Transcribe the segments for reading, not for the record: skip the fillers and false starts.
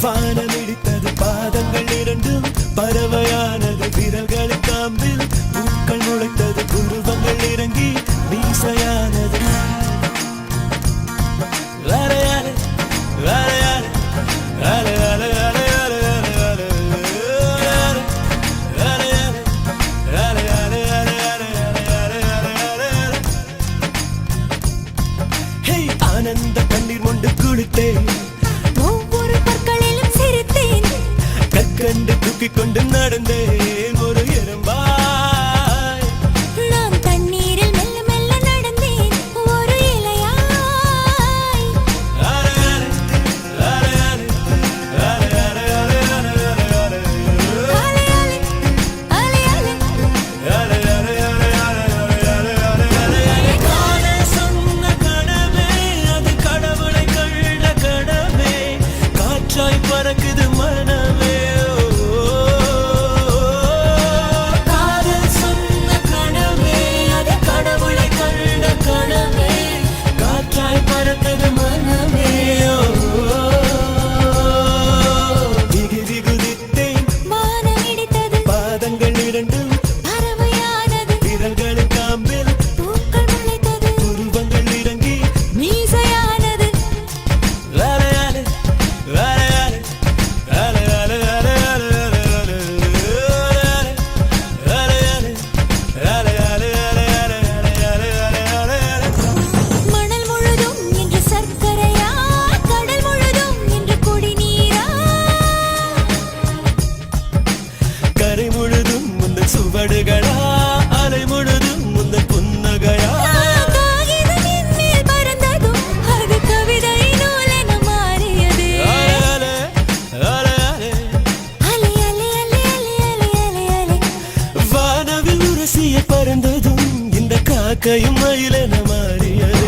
வானமிடித்தது பாதங்கள் இரண்டும் பறவையானது விரல்கள் காம்பில் பூக்கள் முளைத்தது குருவங்கள் இறங்கி மீசையானது ஆனந்த கண்ணீர் கொண்டு குளித்தேன் கண்டு தூக்கிக் கொண்டு நடந்தேன் ஒரு எறும்பாய் நான் தண்ணீரில் மெல்ல மெல்ல நடந்தேன் ஒரு இலையாய் காதல் சொன்ன கனவே அது கடவுளை கண்ட கனவே காற்றாய் பறக்குது மனமே சுவடுகளா அலை முழுதும் முந்த புன்னகையா பறந்ததும் அது கவிதை நூலென மாறியது வானவில் உரசிய பறந்ததும் இந்த காக்கையும் மயிலென மாறியது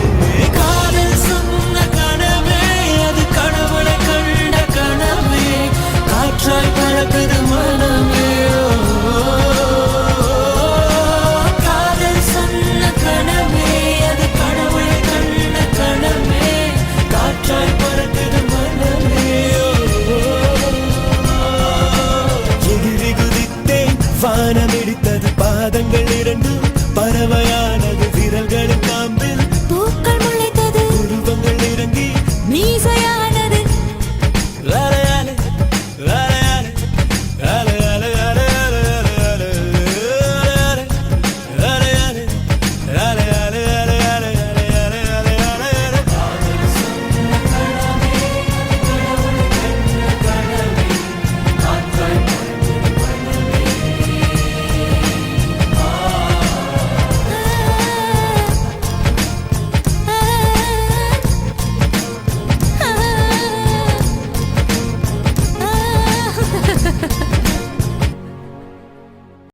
காதல் சொன்ன கனவே அது கடவுளை கண்ட கனவே காற்றாய் பறக்குது மனமே